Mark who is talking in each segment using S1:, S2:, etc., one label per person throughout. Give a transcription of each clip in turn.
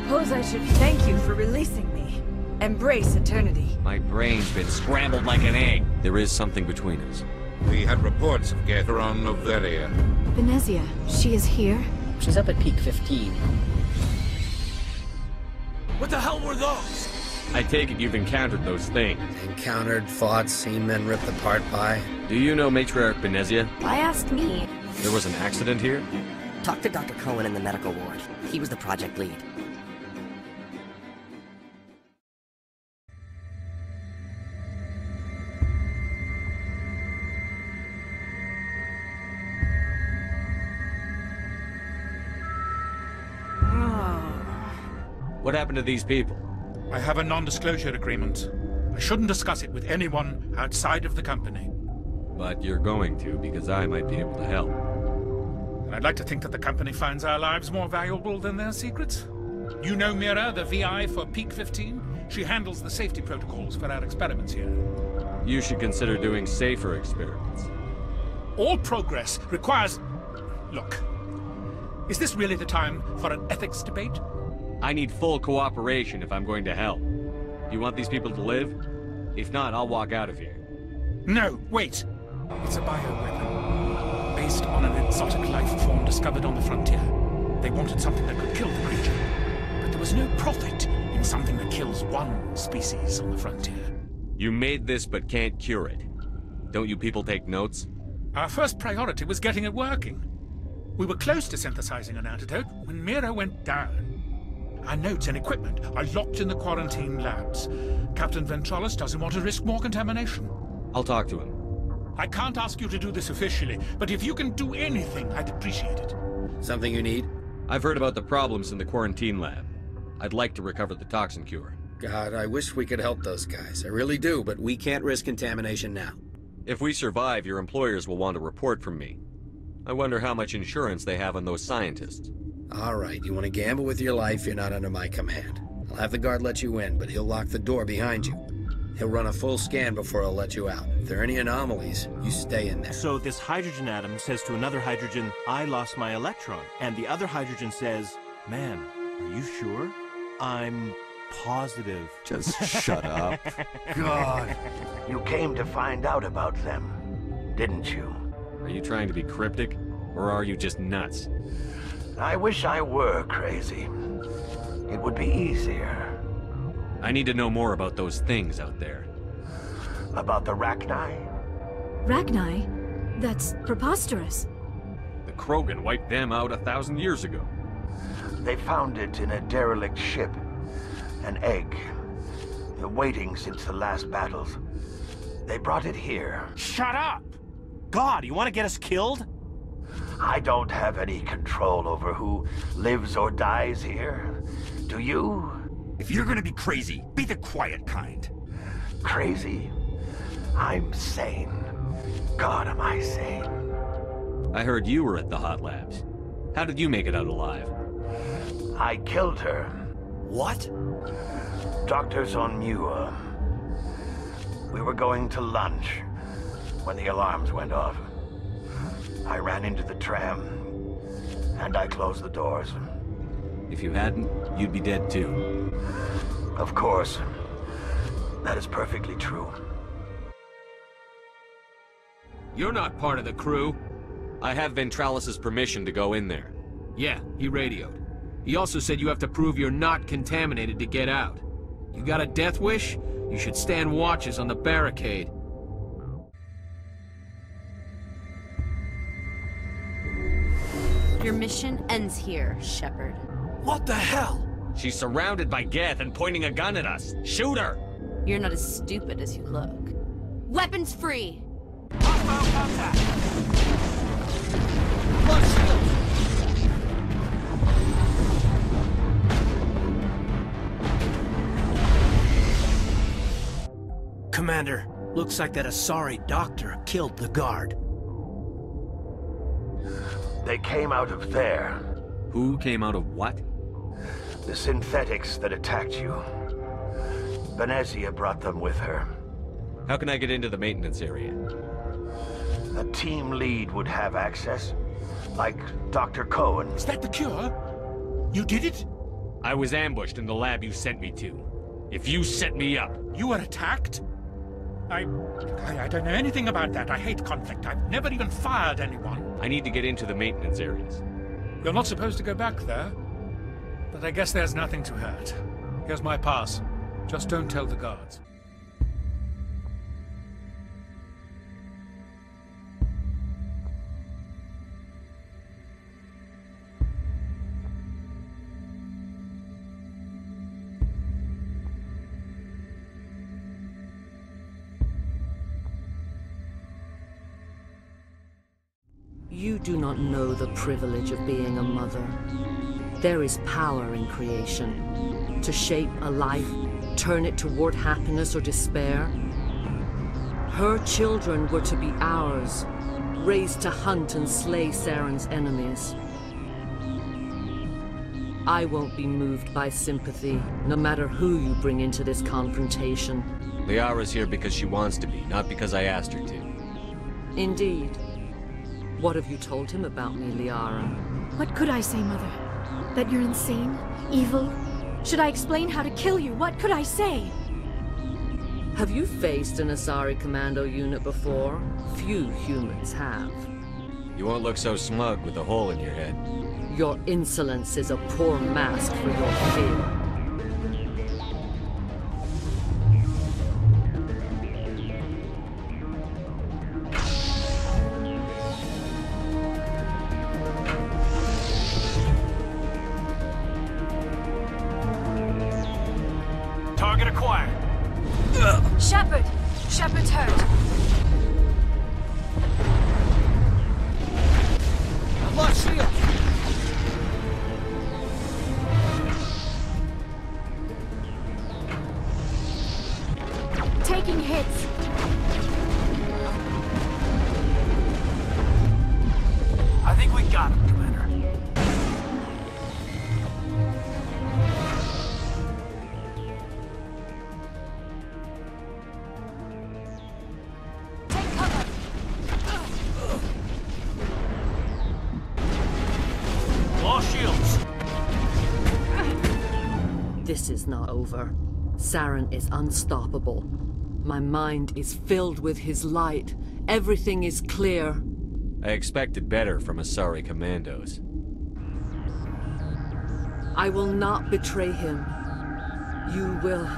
S1: suppose I should thank you for releasing me. Embrace eternity.
S2: My brain's been scrambled like an egg. There is something between us.
S3: We had reports of Gaether on Noveria.
S4: Benezia, she is here?
S5: She's up at peak 15.
S6: What the hell were those?
S2: I take it you've encountered those things.
S7: Encountered, fought, seen men ripped apart by...
S2: Do you know Matriarch Benezia?
S4: Why ask me?
S2: There was an accident here?
S5: Talk to Dr. Cohen in the medical ward. He was the project lead.
S2: What happened to these people?
S6: I have a non-disclosure agreement. I shouldn't discuss it with anyone outside of the company.
S2: But you're going to, because I might be able to help.
S6: And I'd like to think that the company finds our lives more valuable than their secrets. You know Mira, the VI for Peak 15? She handles the safety protocols for our experiments here.
S2: You should consider doing safer experiments.
S6: All progress requires... Look, is this really the time for an ethics debate?
S2: I need full cooperation if I'm going to help. Do you want these people to live? If not, I'll walk out of here.
S6: No, wait. It's a bioweapon, based on an exotic life form discovered on the frontier. They wanted something that could kill the creature, but there was no profit in something that kills one species on the frontier.
S2: You made this but can't cure it. Don't you people take notes?
S6: Our first priority was getting it working. We were close to synthesizing an antidote when Mira went down. Our notes and equipment are locked in the quarantine labs. Captain Ventralis doesn't want to risk more contamination.
S2: I'll talk to him.
S6: I can't ask you to do this officially, but if you can do anything, I'd appreciate it.
S7: Something you need?
S2: I've heard about the problems in the quarantine lab. I'd like to recover the toxin cure.
S7: God, I wish we could help those guys. I really do, but we can't risk contamination now.
S2: If we survive, your employers will want a report from me. I wonder how much insurance they have on those scientists.
S7: All right, you want to gamble with your life, you're not under my command. I'll have the guard let you in, but he'll lock the door behind you. He'll run a full scan before he'll let you out. If there are any anomalies, you stay in there.
S8: So this hydrogen atom says to another hydrogen, I lost my electron. And the other hydrogen says, man, are you sure? I'm positive.
S9: Just shut up.
S10: God, you came to find out about them, didn't you?
S2: Are you trying to be cryptic, or are you just nuts?
S10: I wish I were crazy. It would be easier.
S2: I need to know more about those things out there.
S10: About the Rachni?
S4: Rachni? That's preposterous.
S2: The Krogan wiped them out 1,000 years ago.
S10: They found it in a derelict ship. An egg. Waiting since the last battles. They brought it here.
S8: Shut up! God, you want to get us killed?
S10: I don't have any control over who lives or dies here. Do you?
S6: If you're gonna be crazy, be the quiet kind.
S10: Crazy? I'm sane. God, am I sane?
S2: I heard you were at the hot labs. How did you make it out alive?
S10: I killed her.
S6: What?
S10: Doctors on ME1. We were going to lunch when the alarms went off. I ran into the tram, and I closed the doors.
S2: If you hadn't, you'd be dead too.
S10: Of course. That is perfectly true.
S11: You're not part of the crew.
S2: I have Ventralis's permission to go in there.
S11: Yeah, he radioed. He also said you have to prove you're not contaminated to get out. You got a death wish? You should stand watches on the barricade.
S12: Your mission ends here, Shepard.
S6: What the hell?
S2: She's surrounded by Geth and pointing a gun at us. Shoot her!
S12: You're not as stupid as you look. Weapons free!
S6: Hostile contact!
S8: Commander, looks like that Asari doctor killed the guard.
S10: They came out of there.
S2: Who came out of what?
S10: The synthetics that attacked you. Benezia brought them with her.
S2: How can I get into the maintenance area?
S10: A team lead would have access, like Dr. Cohen.
S6: Is that the cure? You did it?
S2: I was ambushed in the lab you sent me to. If you set me up...
S6: You were attacked? I don't know anything about that. I hate conflict. I've never even fired anyone.
S2: I need to get into the maintenance areas.
S6: You're not supposed to go back there. But I guess there's nothing to hurt. Here's my pass. Just don't tell the guards.
S9: You do not know the privilege of being a mother. There is power in creation. To shape a life, turn it toward happiness or despair. Her children were to be ours, raised to hunt and slay Saren's enemies. I won't be moved by sympathy, no matter who you bring into this confrontation.
S2: Liara's here because she wants to be, not because I asked her to.
S9: Indeed. What have you told him about me, Liara?
S4: What could I say, Mother? That you're insane? Evil? Should I explain how to kill you? What could I say?
S9: Have you faced an Asari commando unit before? Few humans have.
S2: You won't look so smug with a hole in your head.
S9: Your insolence is a poor mask for your fear.
S10: Target acquired.
S1: Shepard's hurt.
S11: I've lost shield.
S4: Taking hits.
S10: I think we got him, Commander.
S1: Take cover.
S10: Lost shields.
S9: This is not over. Saren is unstoppable. My mind is filled with his light. Everything is clear.
S2: I expected better from Asari commandos.
S9: I will not betray him. You will.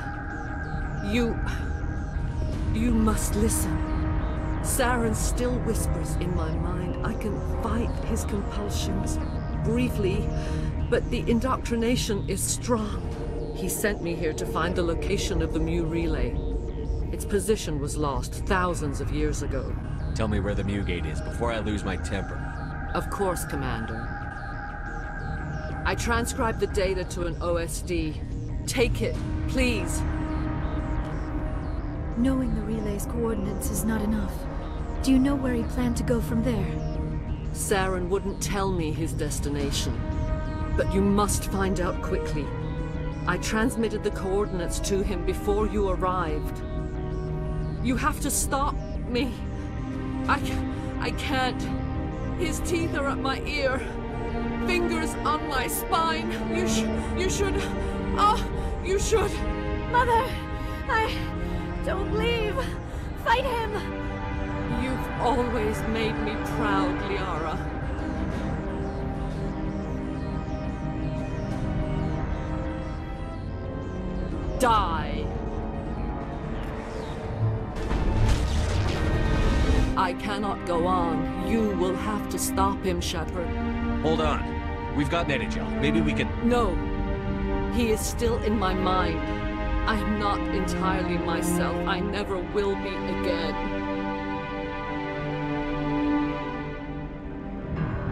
S9: You must listen. Saren still whispers in my mind. I can fight his compulsions. Briefly, but the indoctrination is strong. He sent me here to find the location of the Mu relay. Its position was lost thousands of years ago.
S2: Tell me where the Mu gate is before I lose my temper.
S9: Of course, Commander. I transcribed the data to an OSD. Take it, please.
S4: Knowing the relay's coordinates is not enough. Do you know where he planned to go from there?
S9: Saren wouldn't tell me his destination. But you must find out quickly. I transmitted the coordinates to him before you arrived. You have to stop me. I can't. His teeth are at my ear. Fingers on my spine. You should. Oh, you should.
S4: Mother! Don't leave! Fight him!
S9: You've always made me proud, Liara. Die! I cannot go on. You will have to stop him, Shepard.
S2: Hold on. We've got Netagel. Maybe we can...
S9: No. He is still in my mind. I am not entirely myself. I never will be again.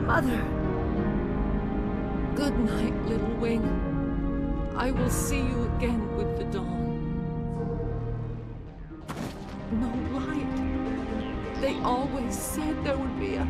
S4: Mother!
S9: Good night, little wing. I will see you again with the dawn. No light. They always said there would be a...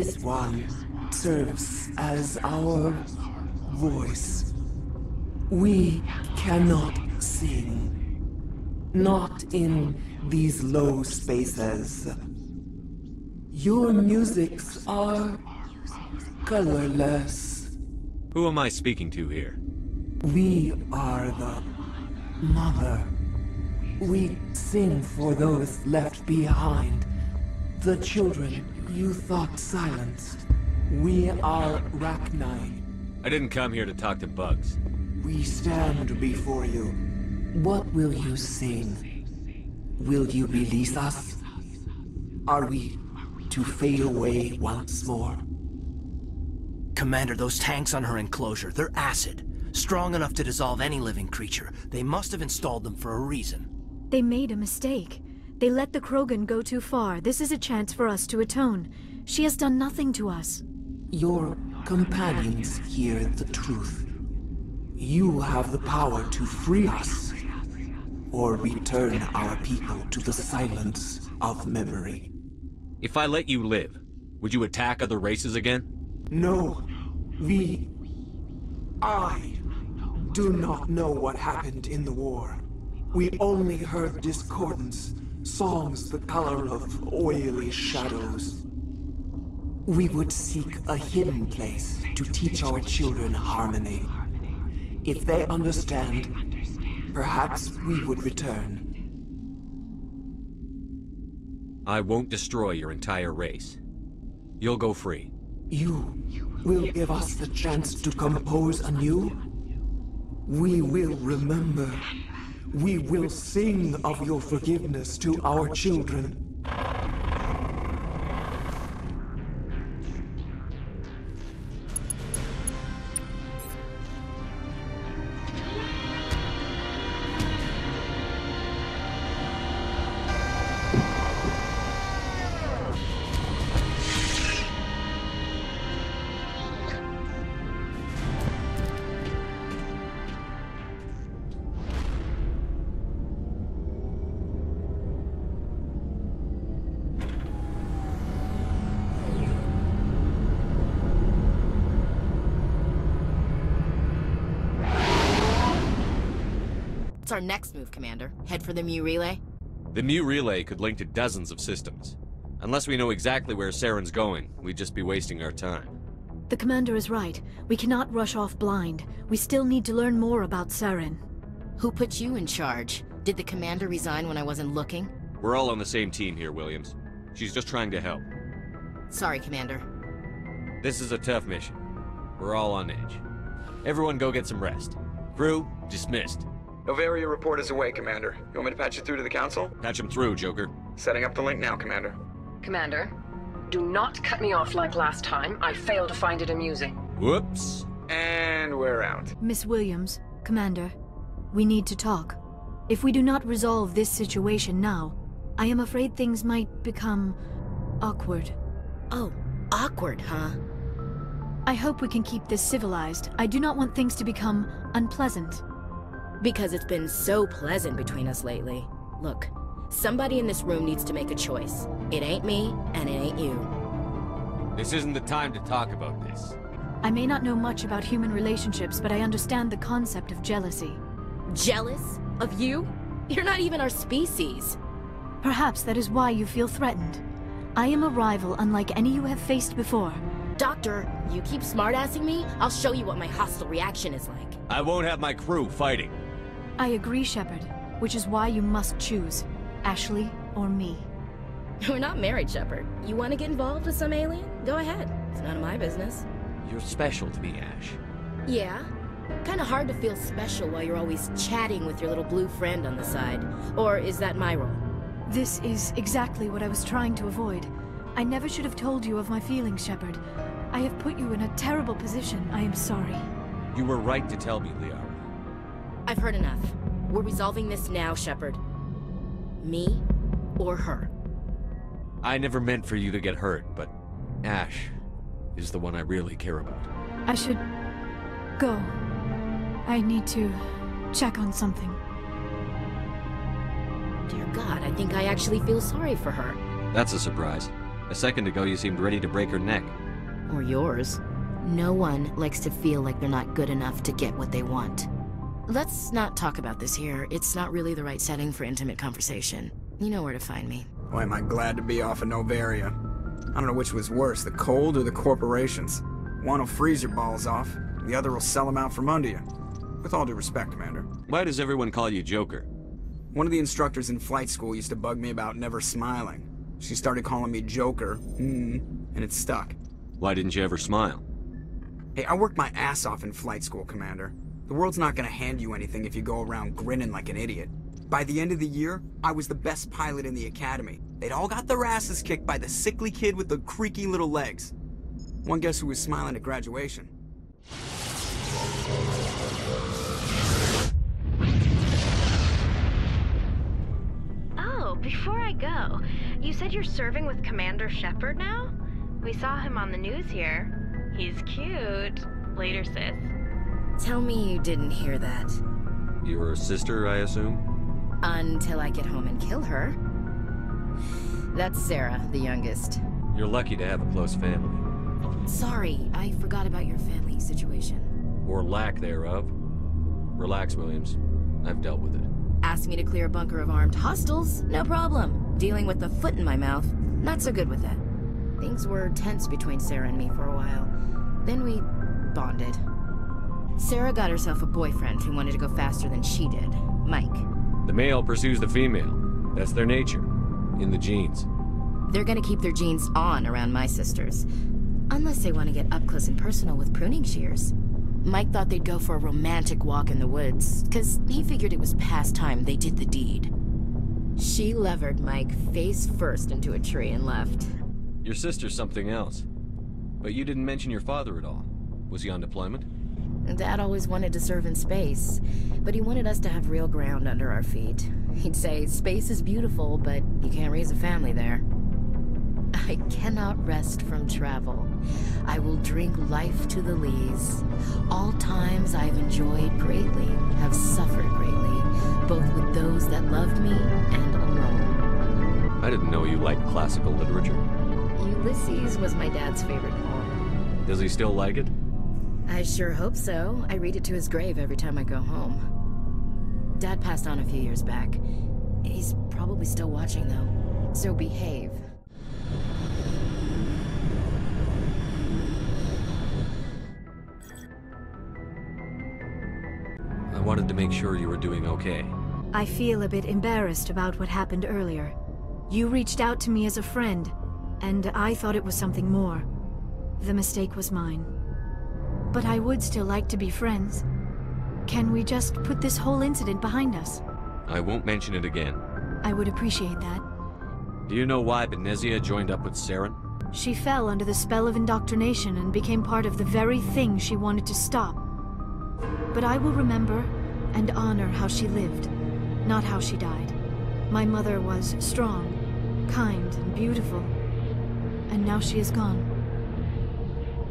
S13: This one serves as our voice. We cannot sing. Not in these low spaces. Your musics are colorless.
S2: Who am I speaking to here?
S13: We are the mother. We sing for those left behind. The children you thought silenced. We are Rachni.
S2: I didn't come here to talk to bugs.
S13: We stand before you. What will you sing? Will you release us? Are we to fade away once more?
S5: Commander, those tanks on her enclosure, they're acid. Strong enough to dissolve any living creature. They must have installed them for a reason.
S4: They made a mistake. They let the Krogan go too far. This is a chance for us to atone. She has done nothing to us.
S13: Your companions hear the truth. You have the power to free us, or return our people to the silence of memory.
S2: If I let you live, would you attack other races again?
S13: No. I do not know what happened in the war. We only heard discordance, songs the color of oily shadows. We would seek a hidden place to teach our children harmony. If they understand, perhaps we would return.
S2: I won't destroy your entire race. You'll go free.
S13: You will give us the chance to compose anew? We will remember. We will sing of your forgiveness to our children.
S12: What's our next move, Commander? Head for the ME relay?
S2: The ME relay could link to dozens of systems. Unless we know exactly where Saren's going, we'd just be wasting our time.
S4: The Commander is right. We cannot rush off blind. We still need to learn more about Saren.
S12: Who put you in charge? Did the Commander resign when I wasn't looking?
S2: We're all on the same team here, Williams. She's just trying to help.
S12: Sorry, Commander.
S2: This is a tough mission. We're all on edge. Everyone go get some rest. Crew, dismissed.
S14: Novaria report is away, Commander. You want me to patch you through to the Council?
S2: Patch him through, Joker.
S14: Setting up the link now, Commander.
S15: Commander, do not cut me off like last time. I fail to find it amusing.
S2: Whoops.
S14: And we're out.
S4: Miss Williams, Commander, we need to talk. If we do not resolve this situation now, I am afraid things might become awkward.
S12: Oh, awkward, huh?
S4: I hope we can keep this civilized. I do not want things to become unpleasant.
S12: Because it's been so pleasant between us lately. Look, somebody in this room needs to make a choice. It ain't me, and it ain't you.
S2: This isn't the time to talk about this.
S4: I may not know much about human relationships, but I understand the concept of jealousy.
S12: Jealous? Of you? You're not even our species.
S4: Perhaps that is why you feel threatened. I am a rival unlike any you have faced before.
S12: Doctor, you keep smartassing me, I'll show you what my hostile reaction is like.
S2: I won't have my crew fighting.
S4: I agree, Shepard, which is why you must choose. Ashley or me.
S12: We're not married, Shepard. You want to get involved with some alien? Go ahead. It's none of my business.
S2: You're special to me, Ash.
S12: Yeah? Kinda hard to feel special while you're always chatting with your little blue friend on the side. Or is that my role?
S4: This is exactly what I was trying to avoid. I never should have told you of my feelings, Shepard. I have put you in a terrible position. I am sorry.
S2: You were right to tell me, Liara.
S12: I've heard enough. We're resolving this now, Shepard. Me or her.
S2: I never meant for you to get hurt, but Ash is the one I really care about.
S4: I should go. I need to check on something.
S12: Dear God, I think I actually feel sorry for her.
S2: That's a surprise. A second ago, you seemed ready to break her neck.
S12: Or yours. No one likes to feel like they're not good enough to get what they want. Let's not talk about this here. It's not really the right setting for intimate conversation. You know where to find me.
S14: Boy, am I glad to be off of Novaria. I don't know which was worse, the cold or the corporations. One will freeze your balls off, the other will sell them out from under you. With all due respect, Commander.
S2: Why does everyone call you Joker?
S14: One of the instructors in flight school used to bug me about never smiling. She started calling me Joker, and it stuck.
S2: Why didn't you ever smile?
S14: Hey, I worked my ass off in flight school, Commander. The world's not gonna hand you anything if you go around grinning like an idiot. By the end of the year, I was the best pilot in the academy. They'd all got their asses kicked by the sickly kid with the creaky little legs. One guess who was smiling at graduation?
S16: Oh, before I go, you said you're serving with Commander Shepard now? We saw him on the news here. He's cute. Later, sis.
S12: Tell me you didn't hear that.
S2: Your sister, I assume?
S12: Until I get home and kill her. That's Sarah, the youngest.
S2: You're lucky to have a close family.
S12: Sorry, I forgot about your family situation.
S2: Or lack thereof. Relax, Williams. I've dealt with it.
S12: Asked me to clear a bunker of armed hostiles? No problem. Dealing with the foot in my mouth? Not so good with that. Things were tense between Sarah and me for a while. Then we bonded. Sarah got herself a boyfriend who wanted to go faster than she did. Mike.
S2: The male pursues the female. That's their nature. In the genes.
S12: They're gonna keep their genes on around my sisters. Unless they want to get up close and personal with pruning shears. Mike thought they'd go for a romantic walk in the woods, because he figured it was past time they did the deed. She levered Mike face first into a tree and left.
S2: Your sister's something else. But you didn't mention your father at all. Was he on deployment?
S12: Dad always wanted to serve in space, but he wanted us to have real ground under our feet. He'd say, space is beautiful, but you can't raise a family there. I cannot rest from travel. I will drink life to the lees. All times I've enjoyed greatly, have suffered greatly, both with those that loved me and alone.
S2: I didn't know you liked classical literature.
S12: Ulysses was my dad's favorite poem.
S2: Does he still like it?
S12: I sure hope so. I read it to his grave every time I go home. Dad passed on a few years back. He's probably still watching, though. So behave.
S2: I wanted to make sure you were doing okay.
S4: I feel a bit embarrassed about what happened earlier. You reached out to me as a friend, and I thought it was something more. The mistake was mine. But I would still like to be friends. Can we just put this whole incident behind us?
S2: I won't mention it again.
S4: I would appreciate that.
S2: Do you know why Benezia joined up with Saren?
S4: She fell under the spell of indoctrination and became part of the very thing she wanted to stop. But I will remember and honor how she lived, not how she died. My mother was strong, kind, and beautiful. And now she is gone.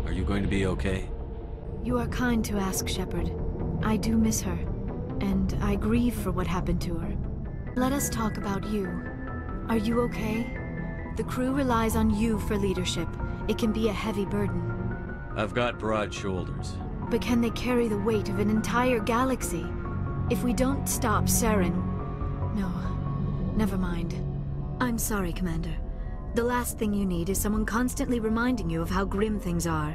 S2: Are you going to be okay?
S4: You are kind to ask, Shepard. I do miss her, and I grieve for what happened to her. Let us talk about you. Are you okay? The crew relies on you for leadership. It can be a heavy burden.
S2: I've got broad shoulders.
S4: But can they carry the weight of an entire galaxy? If we don't stop Saren... No, never mind. I'm sorry, Commander. The last thing you need is someone constantly reminding you of how grim things are.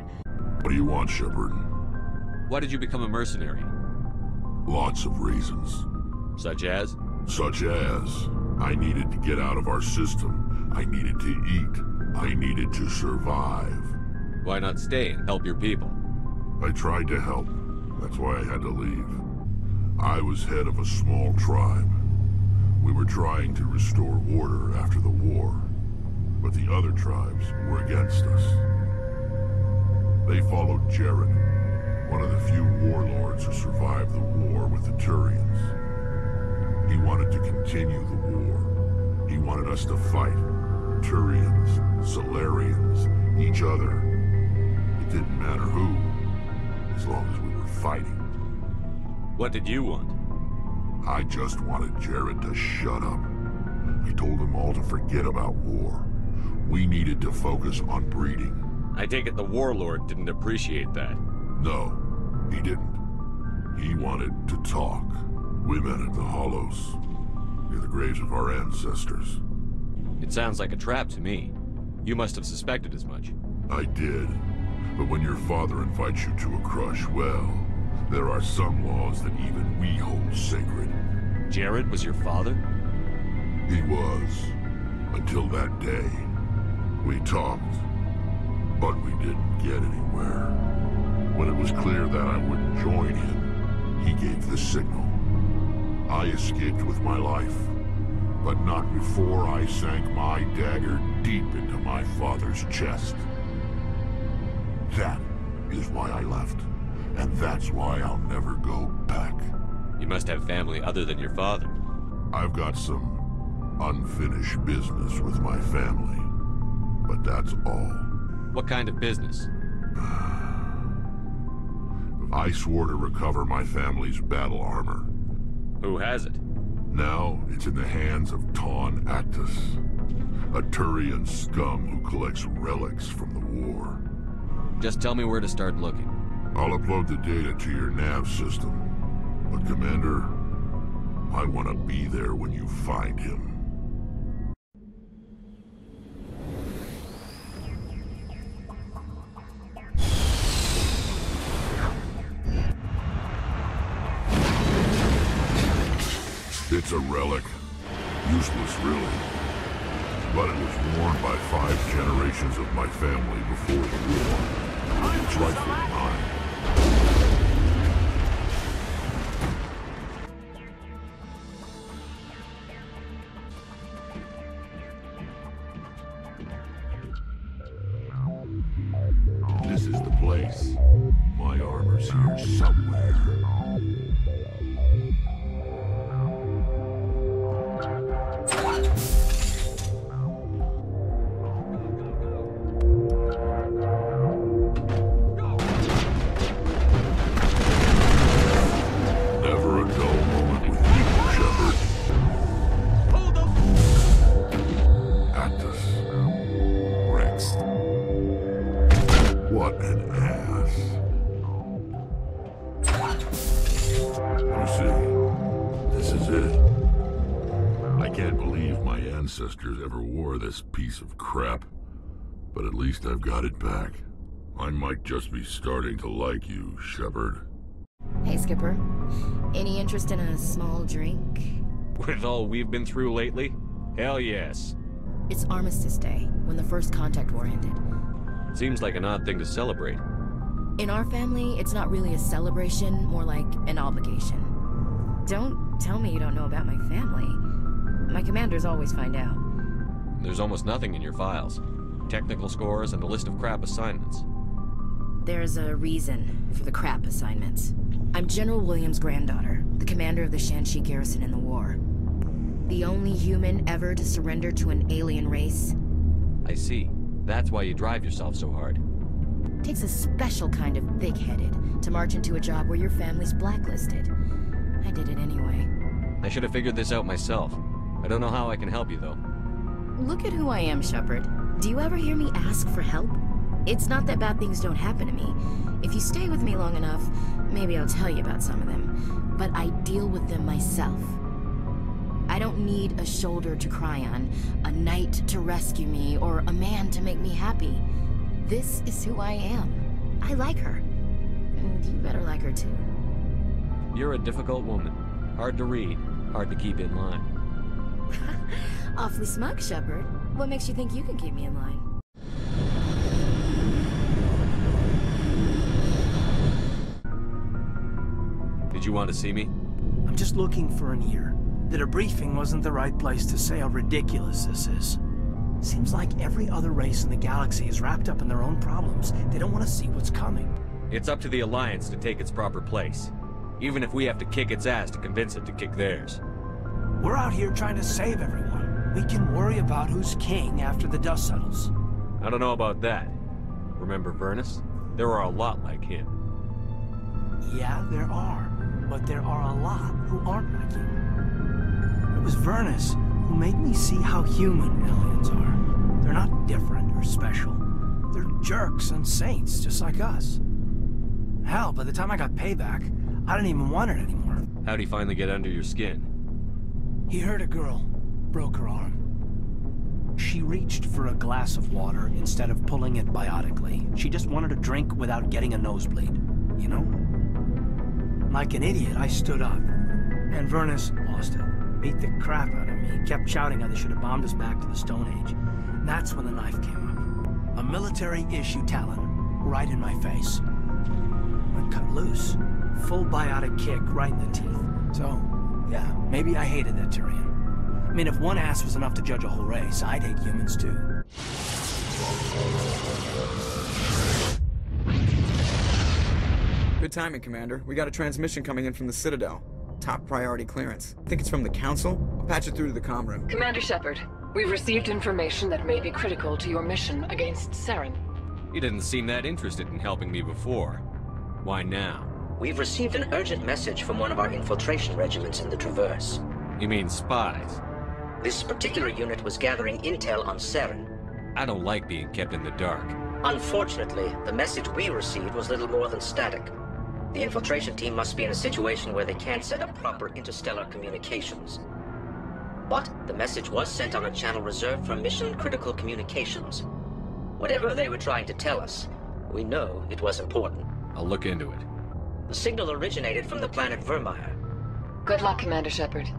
S17: What do you want, Shepard?
S2: Why did you become a mercenary?
S17: Lots of reasons.
S2: Such as?
S17: Such as, I needed to get out of our system. I needed to eat. I needed to survive.
S2: Why not stay and help your people?
S17: I tried to help. That's why I had to leave. I was head of a small tribe. We were trying to restore order after the war, but the other tribes were against us. They followed Jared, one of the few warlords who survived the war with the Turians. He wanted to continue the war. He wanted us to fight. Turians, Solarians, each other. It didn't matter who, as long as we were fighting.
S2: What did you want?
S17: I just wanted Jared to shut up. I told them all to forget about war. We needed to focus on breeding.
S2: I take it the Warlord didn't appreciate that.
S17: No, he didn't. He wanted to talk. We met at the Hollows, near the graves of our ancestors.
S2: It sounds like a trap to me. You must have suspected as much.
S17: I did. But when your father invites you to a crush, well, there are some laws that even we hold sacred.
S2: Jared was your father?
S17: He was. Until that day. We talked, but we didn't get anywhere. When it was clear that I wouldn't join him, he gave the signal. I escaped with my life, but not before I sank my dagger deep into my father's chest. That is why I left, and that's why I'll never go back.
S2: You must have family other than your father.
S17: I've got some unfinished business with my family, but that's all.
S2: What kind of business?
S17: I swore to recover my family's battle armor.
S2: Who has it?
S17: Now it's in the hands of Taun Actus, a Turian scum who collects relics from the war.
S2: Just tell me where to start looking.
S17: I'll upload the data to your nav system. But Commander, I want to be there when you find him. It's a relic. Useless, really. But it was worn by 5 generations of my family before the war. It's rightfully mine. This is the place. My armor's here somewhere. Ancestors ever wore this piece of crap, but at least I've got it back. I might just be starting to like you, Shepard.
S12: Hey, Skipper. Any interest in a small drink?
S2: With all we've been through lately? Hell yes.
S12: It's Armistice Day, when the first contact war ended.
S2: Seems like an odd thing to celebrate.
S12: In our family, it's not really a celebration, more like an obligation. Don't tell me you don't know about my family. My commanders always find out.
S2: There's almost nothing in your files. Technical scores and a list of crap assignments.
S12: There's a reason for the crap assignments. I'm General Williams' granddaughter, the commander of the Shanxi garrison in the war. The only human ever to surrender to an alien race.
S2: I see. That's why you drive yourself so hard.
S12: Takes a special kind of big-headed to march into a job where your family's blacklisted. I did it anyway.
S2: I should have figured this out myself. I don't know how I can help you, though.
S12: Look at who I am, Shepard. Do you ever hear me ask for help? It's not that bad things don't happen to me. If you stay with me long enough, maybe I'll tell you about some of them. But I deal with them myself. I don't need a shoulder to cry on, a knight to rescue me, or a man to make me happy. This is who I am. I like her. And you better like her too.
S2: You're a difficult woman. Hard to read, hard to keep in line.
S12: Awfully smug, Shepard. What makes you think you can keep me in line?
S2: Did you want to see me?
S5: I'm just looking for an ear. The debriefing wasn't the right place to say how ridiculous this is. Seems like every other race in the galaxy is wrapped up in their own problems. They don't want to see what's coming.
S2: It's up to the Alliance to take its proper place. Even if we have to kick its ass to convince it to kick theirs.
S5: We're out here trying to save everyone. We can worry about who's king after the dust settles.
S2: I don't know about that. Remember Vernus? There are a lot like him.
S5: Yeah, there are. But there are a lot who aren't like him. It was Vernus who made me see how human aliens are. They're not different or special. They're jerks and saints, just like us. Hell, by the time I got payback, I didn't even want it anymore.
S2: How'd he finally get under your skin?
S5: He hurt a girl, broke her arm. She reached for a glass of water instead of pulling it biotically. She just wanted a drink without getting a nosebleed, you know? Like an idiot, I stood up. And Vernus lost it. Beat the crap out of me. Kept shouting how they should have bombed us back to the Stone Age. And that's when the knife came up. A military-issue talon, right in my face. I cut loose. Full biotic kick right in the teeth. So, yeah, maybe I hated that Tyrion. I mean, if one ass was enough to judge a whole race, I'd hate humans too.
S14: Good timing, Commander. We got a transmission coming in from the Citadel. Top priority clearance. I think it's from the Council. I'll patch it through to the comm room.
S15: Commander Shepard, we've received information that may be critical to your mission against Saren.
S2: You didn't seem that interested in helping me before. Why now?
S18: We've received an urgent message from one of our infiltration regiments in the Traverse.
S2: You mean spies?
S18: This particular unit was gathering intel on Saren.
S2: I don't like being kept in the dark.
S18: Unfortunately, the message we received was little more than static. The infiltration team must be in a situation where they can't set up proper interstellar communications. But the message was sent on a channel reserved for mission-critical communications. Whatever they were trying to tell us, we know it was important.
S2: I'll look into it.
S18: The signal originated from the planet Vermeer.
S15: Good luck, Commander Shepard.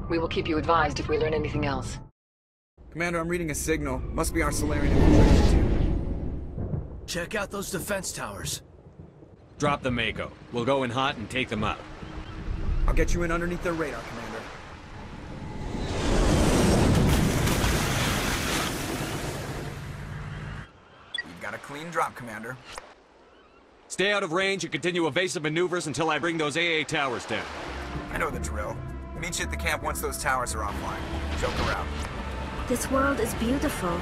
S15: We will keep you advised if we learn anything else.
S14: Commander, I'm reading a signal. Must be our Solarian infiltration team.
S5: Check out those defense towers.
S2: Drop the Mako. We'll go in hot and take them out.
S14: I'll get you in underneath their radar, Commander. You've got a clean drop, Commander.
S2: Stay out of range and continue evasive maneuvers until I bring those AA towers down.
S14: I know the drill. Meet you at the camp once those towers are offline. Joke around.
S19: This world is beautiful.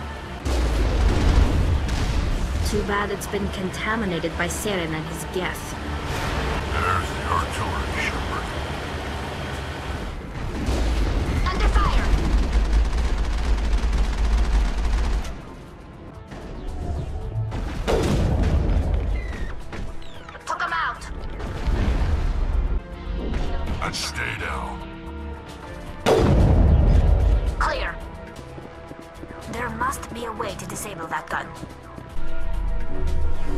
S19: Too bad it's been contaminated by Saren and his guests.
S17: There's the artillery, Shepard.
S19: Under fire! Took him out!
S17: And stay down.
S19: Clear. There must be a way to disable that gun.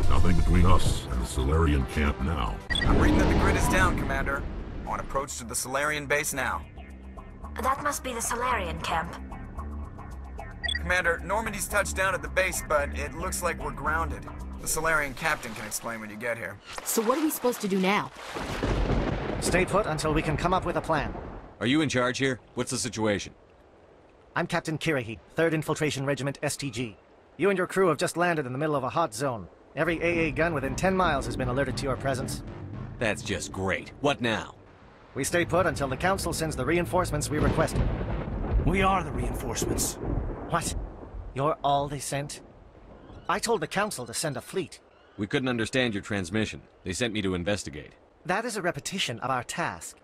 S17: Nothing between us and the Solarian camp now.
S14: I'm reading that the grid is down, Commander. On approach to the Solarian base now.
S19: That must be the Solarian camp.
S14: Commander, Normandy's touched down at the base, but it looks like we're grounded. The Solarian captain can explain when you get here.
S12: So what are we supposed to do now?
S20: Stay put until we can come up with a plan.
S2: Are you in charge here? What's the situation?
S20: I'm Captain Kirrahe, 3rd Infiltration Regiment STG. You and your crew have just landed in the middle of a hot zone. Every AA gun within 10 miles has been alerted to your presence.
S2: That's just great. What now?
S20: We stay put until the Council sends the reinforcements we requested.
S5: We are the reinforcements.
S20: What? You're all they sent? I told the Council to send a fleet.
S2: We couldn't understand your transmission. They sent me to investigate.
S20: That is a repetition of our task.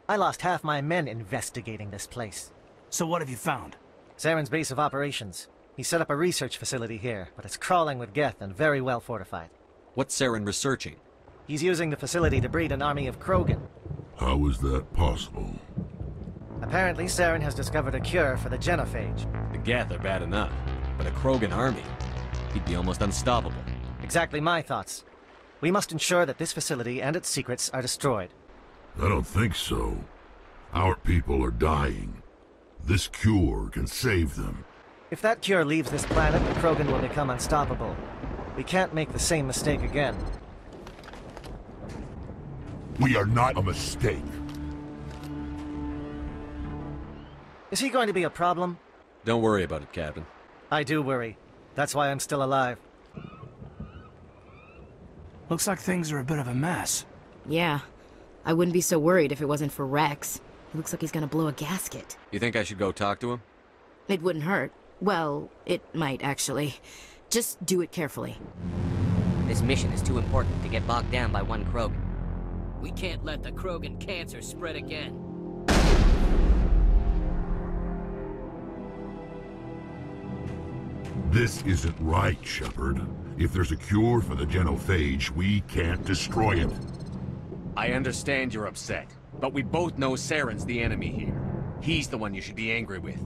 S20: I lost half my men investigating this place.
S5: So what have you found?
S20: Saren's base of operations. He set up a research facility here, but it's crawling with Geth and very well fortified.
S2: What's Saren researching?
S20: He's using the facility to breed an army of Krogan.
S17: How is that possible?
S20: Apparently, Saren has discovered a cure for the genophage.
S2: The Geth are bad enough, but a Krogan army? He'd be almost unstoppable.
S20: Exactly my thoughts. We must ensure that this facility and its secrets are destroyed.
S17: I don't think so. Our people are dying. This cure can save them.
S20: If that cure leaves this planet, the Krogan will become unstoppable. We can't make the same mistake again.
S17: We are not a mistake.
S20: Is he going to be a problem?
S2: Don't worry about it, Captain.
S20: I do worry. That's why I'm still alive.
S5: Looks like things are a bit of a mess.
S12: Yeah. I wouldn't be so worried if it wasn't for Rex. He looks like he's gonna blow a gasket.
S2: You think I should go talk to him?
S12: It wouldn't hurt. Well, it might actually. Just do it carefully.
S21: This mission is too important to get bogged down by one Krogan. We can't let the Krogan cancer spread again.
S17: This isn't right, Shepard. If there's a cure for the genophage, we can't destroy it.
S2: I understand you're upset, but we both know Saren's the enemy here. He's the one you should be angry with.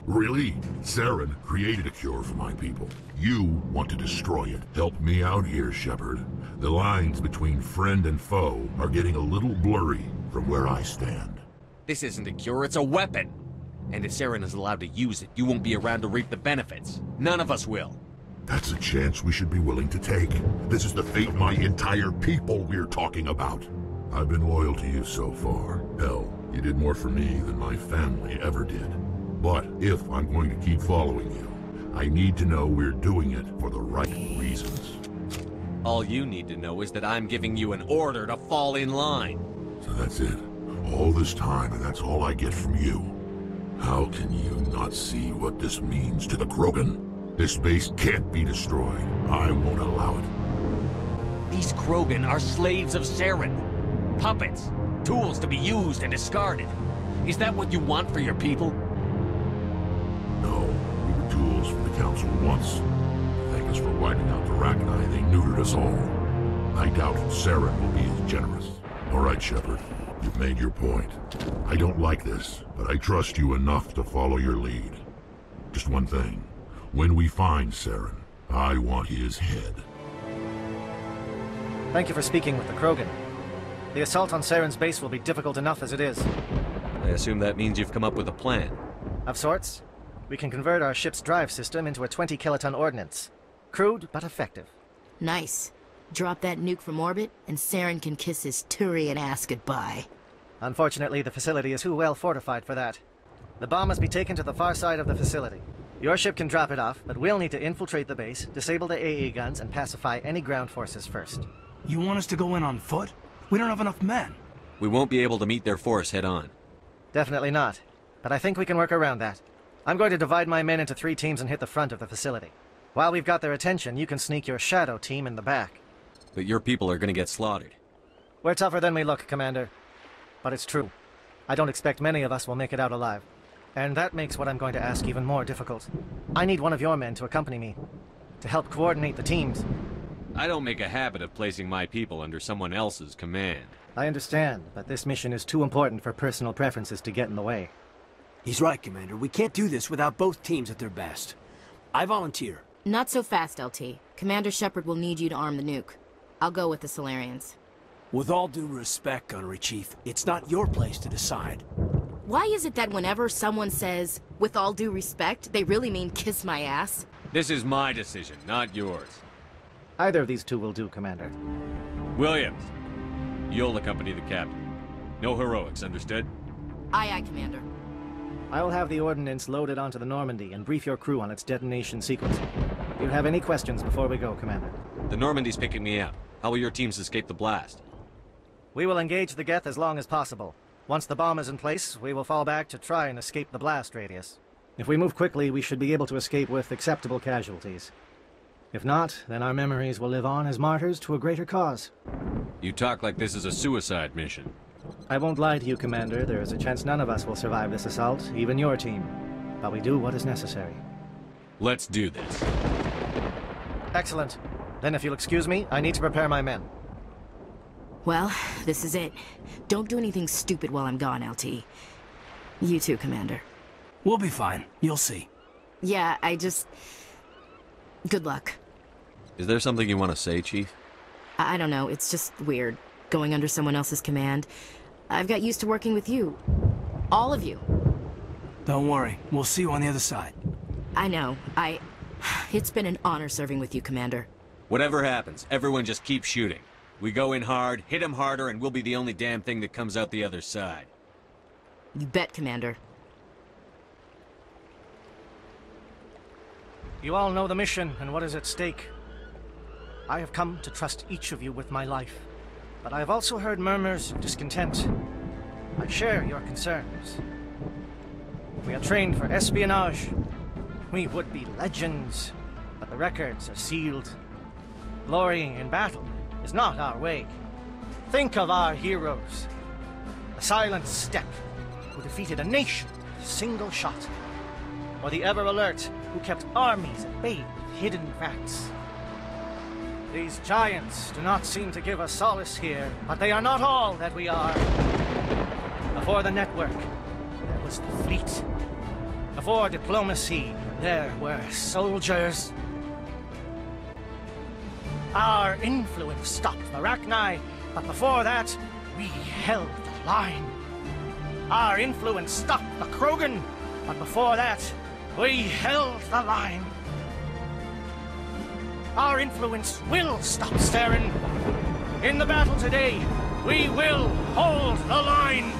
S17: Really? Saren created a cure for my people. You want to destroy it. Help me out here, Shepard. The lines between friend and foe are getting a little blurry from where I stand.
S2: This isn't a cure, it's a weapon. And if Saren is allowed to use it, you won't be around to reap the benefits. None of us will.
S17: That's a chance we should be willing to take. This is the fate of my entire people we're talking about. I've been loyal to you so far. Hell, you did more for me than my family ever did. But if I'm going to keep following you, I need to know we're doing it for the right reasons.
S2: All you need to know is that I'm giving you an order to fall in line.
S17: So that's it. All this time, and that's all I get from you. How can you not see what this means to the Krogan? This base can't be destroyed. I won't allow it.
S2: These Krogan are slaves of Saren. Puppets. Tools to be used and discarded. Is that what you want for your people?
S17: No, we were tools for the Council once. Thank us for wiping out the Rachni. They neutered us all. I doubt Saren will be as generous. All right, Shepard. You've made your point. I don't like this, but I trust you enough to follow your lead. Just one thing. When we find Saren, I want his head.
S20: Thank you for speaking with the Krogan. The assault on Saren's base will be difficult enough as it is.
S2: I assume that means you've come up with a plan.
S20: Of sorts. We can convert our ship's drive system into a 20-kiloton ordnance. Crude, but effective.
S12: Nice. Drop that nuke from orbit, and Saren can kiss his Turian ass goodbye.
S20: Unfortunately, the facility is too well fortified for that. The bomb must be taken to the far side of the facility. Your ship can drop it off, but we'll need to infiltrate the base, disable the AA guns, and pacify any ground forces first.
S5: You want us to go in on foot? We don't have enough men.
S2: We won't be able to meet their force head-on.
S20: Definitely not. But I think we can work around that. I'm going to divide my men into 3 teams and hit the front of the facility. While we've got their attention, you can sneak your shadow team in the back.
S2: But your people are gonna get slaughtered.
S20: We're tougher than we look, Commander. But it's true. I don't expect many of us will make it out alive. And that makes what I'm going to ask even more difficult. I need one of your men to accompany me, to help coordinate the teams.
S2: I don't make a habit of placing my people under someone else's command.
S20: I understand, but this mission is too important for personal preferences to get in the way.
S5: He's right, Commander. We can't do this without both teams at their best. I volunteer.
S12: Not so fast, LT. Commander Shepard will need you to arm the nuke. I'll go with the Solarians.
S5: With all due respect, Gunnery Chief, it's not your place to decide.
S12: Why is it that whenever someone says, with all due respect, they really mean kiss my ass?
S2: This is my decision, not yours.
S20: Either of these 2 will do, Commander.
S2: Williams, you'll accompany the captain. No heroics, understood?
S12: Aye, aye, Commander.
S20: I will have the ordnance loaded onto the Normandy and brief your crew on its detonation sequence. Do you have any questions before we go, Commander?
S2: The Normandy's picking me up. How will your teams escape the blast?
S20: We will engage the Geth as long as possible. Once the bomb is in place, we will fall back to try and escape the blast radius. If we move quickly, we should be able to escape with acceptable casualties. If not, then our memories will live on as martyrs to a greater cause.
S2: You talk like this is a suicide mission.
S20: I won't lie to you, Commander. There is a chance none of us will survive this assault, even your team. But we do what is necessary.
S2: Let's do this.
S20: Excellent. Then if you'll excuse me, I need to prepare my men.
S12: Well, this is it. Don't do anything stupid while I'm gone, LT. You too, Commander.
S5: We'll be fine. You'll see.
S12: Yeah, Good luck.
S2: Is there something you want to say, Chief?
S12: I don't know, it's just weird, going under someone else's command. I've got used to working with you. All of you.
S5: Don't worry, we'll see you on the other side.
S12: I know, It's been an honor serving with you, Commander.
S2: Whatever happens, everyone just keep shooting. We go in hard, hit them harder, and we'll be the only damn thing that comes out the other side.
S12: You bet, Commander.
S20: You all know the mission and what is at stake. I have come to trust each of you with my life, but I have also heard murmurs of discontent. I share your concerns. We are trained for espionage. We would be legends, but the records are sealed. Glorying in battle is not our way. Think of our heroes. A silent step who defeated a nation with a single shot. or the ever-alert who kept armies at bay with hidden facts. These giants do not seem to give us solace here, but they are not all that we are. Before the network, there was the fleet. Before diplomacy, there were soldiers. Our influence stopped the Rachni, but before that, we held the line. Our influence stopped the Krogan, but before that, we held the line. Our influence will stop Saren. In the battle today, we will hold the line.